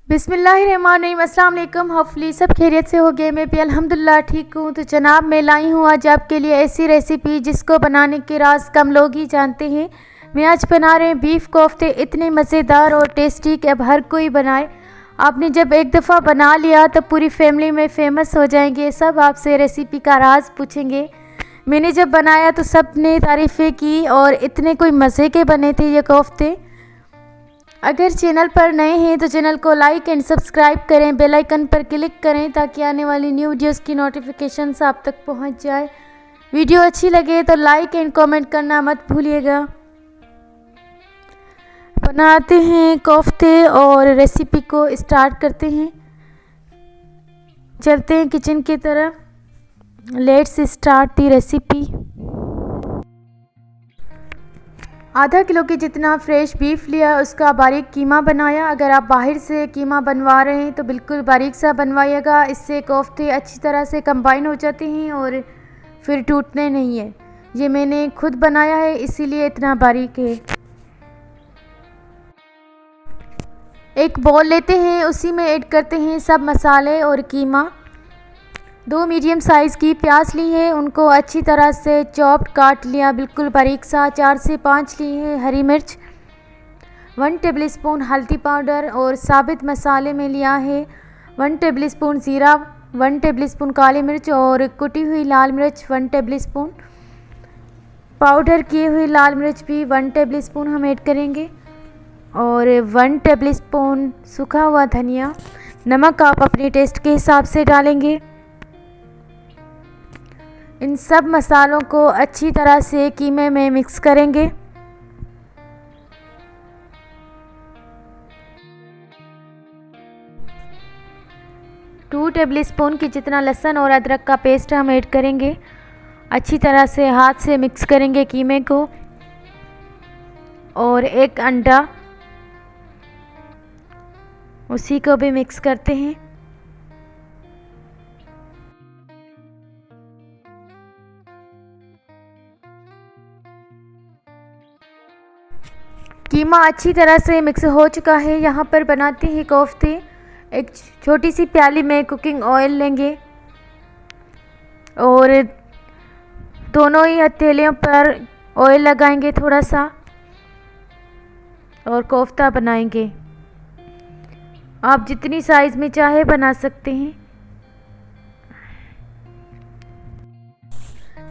बिस्मिल्लाहिर्रहमानिर्रहीम। अस्सलाम वालेकुम। हॉपफुली सब खैरियत से हो गए। मैं भी अल्हम्दुलिल्लाह ठीक हूँ। तो जनाब, मैं लाई हूँ आज आपके लिए ऐसी रेसिपी जिसको बनाने के राज कम लोग ही जानते हैं। मैं आज बना रहे हैं बीफ कोफ्ते, इतने मज़ेदार और टेस्टी कि अब हर कोई बनाए। आपने जब एक दफ़ा बना लिया तो पूरी फैमिली में फ़ेमस हो जाएंगे। सब आपसे रेसिपी का राज पूछेंगे। मैंने जब बनाया तो सब ने तारीफ़ें की और इतने कोई मज़े के बने थे ये कोफ्ते। अगर चैनल पर नए हैं तो चैनल को लाइक एंड सब्सक्राइब करें, बेल आइकन पर क्लिक करें ताकि आने वाली न्यू वीडियोस की नोटिफिकेशंस आप तक पहुंच जाए। वीडियो अच्छी लगे तो लाइक एंड कमेंट करना मत भूलिएगा। बनाते हैं कोफ्ते और रेसिपी को स्टार्ट करते हैं। चलते हैं किचन की तरफ। Let's start the recipe. आधा किलो के जितना फ्रेश बीफ लिया, उसका बारीक कीमा बनाया। अगर आप बाहर से कीमा बनवा रहे हैं तो बिल्कुल बारीक सा बनवाइएगा, इससे कोफ्ते अच्छी तरह से कंबाइन हो जाते हैं और फिर टूटने नहीं है। ये मैंने खुद बनाया है इसीलिए इतना बारीक है। एक बॉल लेते हैं, उसी में ऐड करते हैं सब मसाले और कीमा। 2 मीडियम साइज़ की प्याज ली है, उनको अच्छी तरह से चॉप्ड काट लिया बिल्कुल बारीक सा। 4 से 5 ली है हरी मिर्च। 1 टेबलस्पून हल्दी पाउडर और साबित मसाले में लिया है 1 टेबलस्पून ज़ीरा, 1 टेबलस्पून काली मिर्च और कुटी हुई लाल मिर्च 1 टेबलस्पून। पाउडर किए हुई लाल मिर्च भी 1 टेबलस्पून हम ऐड करेंगे और 1 टेबलस्पून सूखा हुआ धनिया। नमक आप अपने टेस्ट के हिसाब से डालेंगे। इन सब मसालों को अच्छी तरह से कीमे में मिक्स करेंगे। टू टेबलस्पून की जितना लहसुन और अदरक का पेस्ट हम ऐड करेंगे। अच्छी तरह से हाथ से मिक्स करेंगे कीमे को। और 1 अंडा, उसी को भी मिक्स करते हैं। कीमा अच्छी तरह से मिक्स हो चुका है। यहाँ पर बनाते हैं कोफ्ते। एक छोटी सी प्याली में कुकिंग ऑयल लेंगे और दोनों ही हथेलियों पर ऑयल लगाएंगे थोड़ा सा और कोफ्ता बनाएंगे। आप जितनी साइज़ में चाहे बना सकते हैं।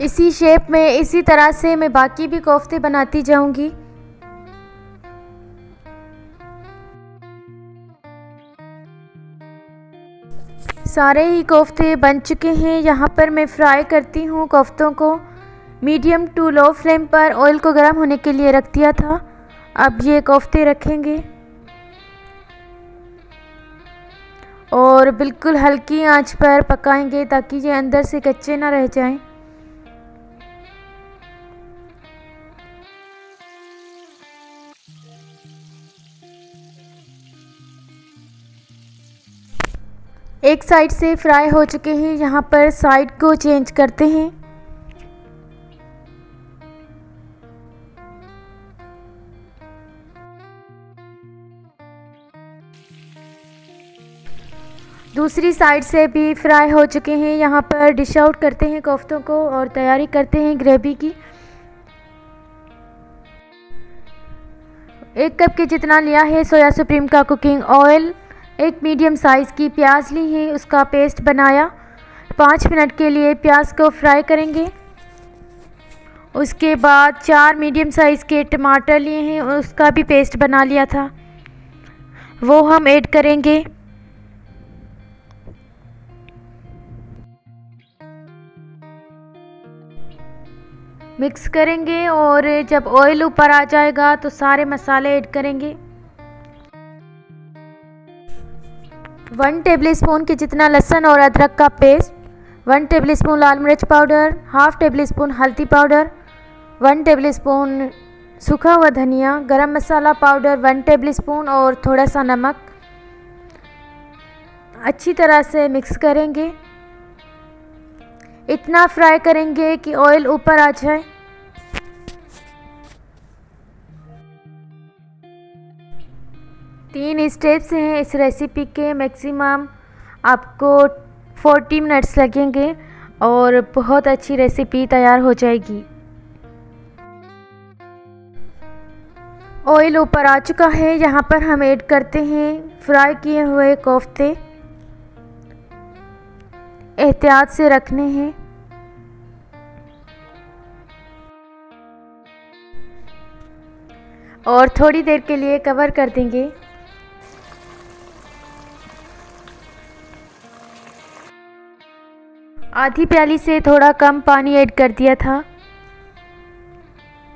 इसी शेप में इसी तरह से मैं बाकी भी कोफ्ते बनाती जाऊंगी। सारे ही कोफ्ते बन चुके हैं। यहाँ पर मैं फ्राई करती हूँ कोफ्तों को। मीडियम टू लो फ्लेम पर ऑयल को गर्म होने के लिए रख दिया था। अब ये कोफ्ते रखेंगे और बिल्कुल हल्की आंच पर पकाएंगे ताकि ये अंदर से कच्चे ना रह जाएं। एक साइड से फ्राई हो चुके हैं। यहाँ पर साइड को चेंज करते हैं। दूसरी साइड से भी फ्राई हो चुके हैं। यहाँ पर डिश आउट करते हैं कोफ्तों को और तैयारी करते हैं ग्रेवी की। 1 कप के जितना लिया है सोया सुप्रीम का कुकिंग ऑयल। 1 मीडियम साइज़ की प्याज ली है, उसका पेस्ट बनाया। 5 मिनट के लिए प्याज को फ्राई करेंगे। उसके बाद 4 मीडियम साइज़ के टमाटर लिए हैं, उसका भी पेस्ट बना लिया था, वो हम ऐड करेंगे। मिक्स करेंगे और जब ऑयल ऊपर आ जाएगा तो सारे मसाले ऐड करेंगे। 1 टेबलस्पून के जितना लहसुन और अदरक का पेस्ट, 1 टेबलस्पून लाल मिर्च पाउडर, हाफ टेबलस्पून हल्दी पाउडर, 1 टेबलस्पून सूखा हुआ धनिया, गरम मसाला पाउडर 1 टेबलस्पून और थोड़ा सा नमक। अच्छी तरह से मिक्स करेंगे। इतना फ्राई करेंगे कि ऑयल ऊपर आ जाए। 3 स्टेप्स हैं इस रेसिपी के। मैक्सिमम आपको 40 मिनट्स लगेंगे और बहुत अच्छी रेसिपी तैयार हो जाएगी। ऑयल ऊपर आ चुका है। यहाँ पर हम ऐड करते हैं फ्राई किए हुए कोफ्ते। एहतियात से रखने हैं। और थोड़ी देर के लिए कवर कर देंगे। आधी प्याली से थोड़ा कम पानी ऐड कर दिया था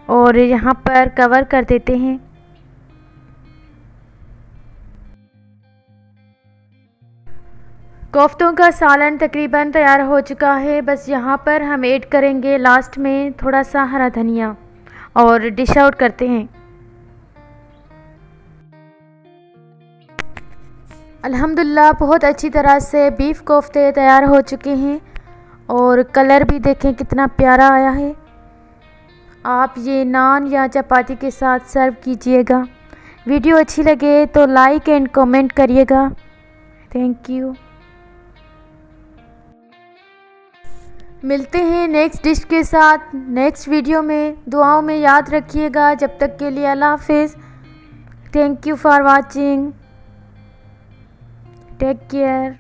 और यहाँ पर कवर कर देते हैं। कोफ्तों का सालन तकरीबन तैयार हो चुका है। बस यहाँ पर हम ऐड करेंगे लास्ट में थोड़ा सा हरा धनिया और डिश आउट करते हैं। अल्हम्दुलिल्लाह बहुत अच्छी तरह से बीफ कोफ्ते तैयार हो चुके हैं और कलर भी देखें कितना प्यारा आया है। आप ये नान या चपाती के साथ सर्व कीजिएगा। वीडियो अच्छी लगे तो लाइक एंड कमेंट करिएगा। Thank you. मिलते हैं नेक्स्ट डिश के साथ नेक्स्ट वीडियो में। दुआओं में याद रखिएगा। जब तक के लिए अल्लाह हाफिज़। Thank you for watching. Take care.